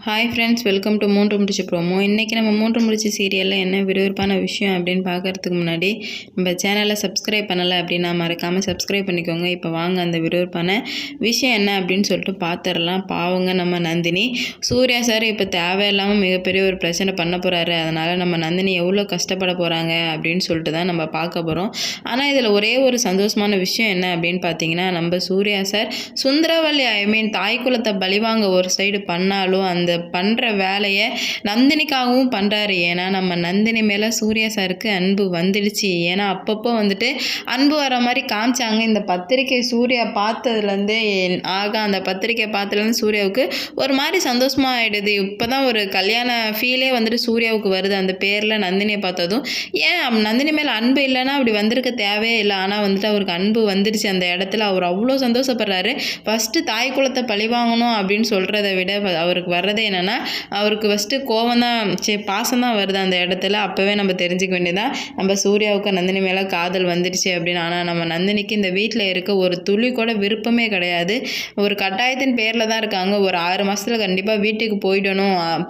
Hi friends, welcome to மூன்று முடிச்சு promo. இன்றைக்கி நம்ம மூன்று முடிச்சு சீரியலில் என்ன விறுவிறுப்பான விஷயம் அப்படின்னு பார்க்குறதுக்கு முன்னாடி நம்ம சேனலை சப்ஸ்கிரைப் பண்ணலை அப்படின்னா மறக்காமல் சப்ஸ்கிரைப் பண்ணிக்கோங்க. இப்போ வாங்க அந்த விறுவிறுப்பான விஷயம் என்ன அப்படின்னு சொல்லிட்டு பார்த்துடலாம். பாவங்க நம்ம நந்தினி. சூர்யா சார் இப்போ தேவையில்லாமல் மிகப்பெரிய ஒரு பிரச்சனை பண்ண போகிறாரு. அதனால் நம்ம நந்தினி எவ்வளோ கஷ்டப்பட போகிறாங்க அப்படின்னு சொல்லிட்டு தான் நம்ம பார்க்க போகிறோம். ஆனால் இதில் ஒரே ஒரு சந்தோஷமான விஷயம் என்ன அப்படின்னு பார்த்தீங்கன்னா, நம்ம சூர்யா சார் சுந்தரவல்லி தாய் குலத்தை பழிவாங்க ஒரு சைடு பண்ணாலும் அந்த பண்ணுற வேலையை நந்தினிக்காகவும் பண்ணுறாரு. ஏன்னா நம்ம நந்தினி மேலே சூர்யா சாருக்கு அன்பு வந்துடுச்சு. ஏன்னா அப்பப்போ வந்துட்டு அன்பு வர மாதிரி காமிச்சாங்க. இந்த பத்திரிக்கை சூர்யா பார்த்ததுலேருந்தே அந்த பத்திரிக்கை பார்த்ததுலேருந்து சூர்யாவுக்கு ஒரு மாதிரி சந்தோஷமாக ஆகிடுது. இப்போ தான் ஒரு கல்யாண ஃபீலே வந்துட்டு சூர்யாவுக்கு வருது அந்த பேரில் நந்தினியை பார்த்ததும். ஏன் நந்தினி மேலே அன்பு இல்லைன்னா அப்படி வந்திருக்க தேவையே இல்லை. ஆனால் வந்துட்டு அவருக்கு அன்பு வந்துடுச்சு அந்த இடத்துல. அவர் அவ்வளோ சந்தோஷப்படுறாரு. ஃபஸ்ட்டு தாய் குலத்தை பழிவாங்கணும் அப்படின்னு சொல்கிறத விட அவருக்கு வர்றதே என்னென்னா, அவருக்கு ஃபஸ்ட்டு கோவம் தான், பாசம் தான் வருது அந்த இடத்துல. அப்போவே நம்ம தெரிஞ்சுக்க வேண்டியதான் நம்ம சூர்யாவுக்கு நந்தினி மேலே காதல் வந்துடுச்சு அப்படின்னு. ஆனால் நம்ம நந்தினிக்கு இந்த வீட்டில் இருக்க ஒரு துளி கூட விருப்பமே கிடையாது. ஒரு கட்டாயத்தின் பேரில் தான் இருக்காங்க. ஒரு 6 மாதத்தில் கண்டிப்பாக வீட்டுக்கு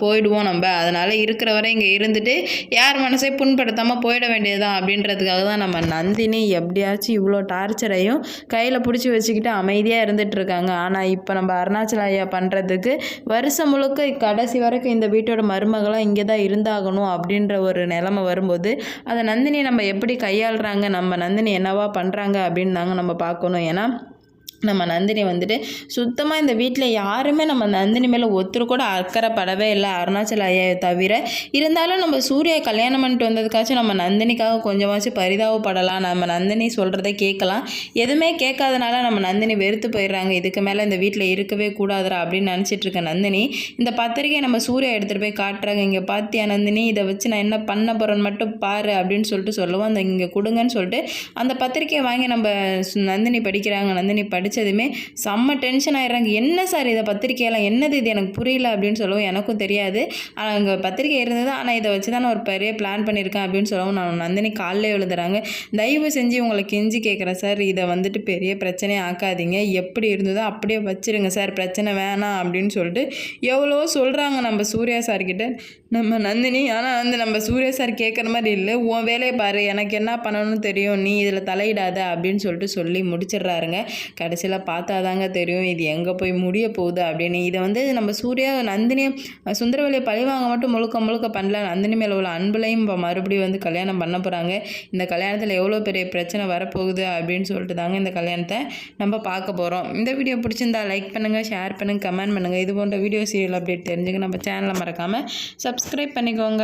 போயிடுவோம் நம்ம. அதனால் இருக்கிற வரை இங்கே இருந்துட்டு யார் மனசை புண்படுத்தாமல் போயிட வேண்டியதுதான் அப்படின்றதுக்காக தான் நம்ம நந்தினி எப்படியாச்சும் இவ்வளோ டார்ச்சரையும் கையில் பிடிச்சி வச்சுக்கிட்டு அமைதியாக இருந்துகிட்ருக்காங்க. ஆனால் இப்போ நம்ம அருணாச்சல ஐயா பண்ணுறதுக்கு வருஷம் முழுக்க கடைசி வரைக்கும் இந்த வீட்டோட மருமகளாக இங்கே தான் இருந்தாகணும் அப்படின்ற ஒரு நிலைமை வரும்போது அதை நந்தினி நம்ம எப்படி கையாளுறாங்க, நம்ம நந்தினி என்னவா பண்ணுறாங்க அப்படின்னு தாங்க நம்ம பார்க்கணும். ஏன்னா நம்ம நந்தினி வந்துட்டு சுத்தமாக இந்த வீட்டில் யாருமே நம்ம நந்தினி மேலே ஒருத்தர் கூட அக்கறைப்படவே இல்லை, அருணாச்சல ஐயாவை தவிர. இருந்தாலும் நம்ம சூர்யா கல்யாணம் பண்ணிட்டு வந்ததுக்காச்சும் நம்ம நந்தினிக்காக கொஞ்சமாச்சும் பரிதாபப்படலாம், நம்ம நந்தினி சொல்கிறத கேட்கலாம். எதுவுமே கேட்காதனால நம்ம நந்தினி வெறுத்து போயிடுறாங்க. இதுக்கு மேலே இந்த வீட்டில் இருக்கவே கூடாதுரா அப்படின்னு நினச்சிட்டு இருக்க நந்தினி இந்த பத்திரிக்கையை நம்ம சூர்யா எடுத்துகிட்டு போய் காட்டுறாங்க. இங்கே பார்த்தியா நந்தினி, இதை வச்சு நான் என்ன பண்ண போகிறேன்னு மட்டும் பாரு அப்படின்னு சொல்லிட்டு சொல்லுவோம். அந்த இங்கே கொடுங்கன்னு சொல்லிட்டு அந்த பத்திரிக்கையை வாங்கி நம்ம நந்தினி படிக்கிறாங்க. நந்தினி படித்ததுமே செம்ம டென்ஷன் ஆகிடுறாங்க. என்ன சார் இதை பத்திரிக்கையெல்லாம் என்னது இது எனக்கு புரியல அப்படின்னு சொல்லுவோம். எனக்கும் தெரியாது, ஆனால் அங்கே பத்திரிக்கை இருந்தது, ஆனால் இதை வச்சு தான் நான் ஒரு பெரிய பிளான் பண்ணியிருக்கேன் அப்படின்னு சொல்லவும் நான் நந்தினி காலில் எழுதுறாங்க. தயவு செஞ்சு உங்களை கெஞ்சி கேட்குறேன் சார், இதை வந்துட்டு பெரிய பிரச்சனையே ஆக்காதீங்க, எப்படி இருந்ததோ அப்படியே வச்சுருங்க சார், பிரச்சனை வேணாம் அப்படின்னு சொல்லிட்டு எவ்வளோ சொல்கிறாங்க நம்ம சூர்யா சார்கிட்ட நம்ம நந்தினி. ஆனால் வந்து நம்ம சூர்யா சார் கேட்குற மாதிரி இல்லை, உன் வேலையை பாரு, எனக்கு என்ன பண்ணணும்னு தெரியும், நீ இதில் தலையிடாத அப்படின்னு சொல்லிட்டு சொல்லி முடிச்சிடுறாருங்க. கடைசியில் பார்த்தாதாங்க தெரியும் இது எங்கே போய் முடிய போகுது அப்படின்னு. இதை வந்து நம்ம சூர்யா நந்தினியை சுந்தரவல்லியை பழிவாங்க மட்டும் முழுக்க பண்ணல, நந்தினி மேலே உள்ள அன்புலையும் மறுபடியும் வந்து கல்யாணம் பண்ண போகிறாங்க. இந்த கல்யாணத்தில் எவ்வளோ பெரிய பிரச்சனை வரப்போகுது அப்படின்னு சொல்லிட்டு தாங்க இந்த கல்யாணத்தை நம்ம பார்க்க போகிறோம். இந்த வீடியோ பிடிச்சிருந்தா லைக் பண்ணுங்கள், ஷேர் பண்ணுங்கள், கமெண்ட் பண்ணுங்கள். இது போன்ற வீடியோ சீரியல் அப்டேட் தெரிஞ்சுக்க நம்ம சேனலை மறக்காமல் சப்ஸ்கிரைப் பண்ணிக்கோங்க.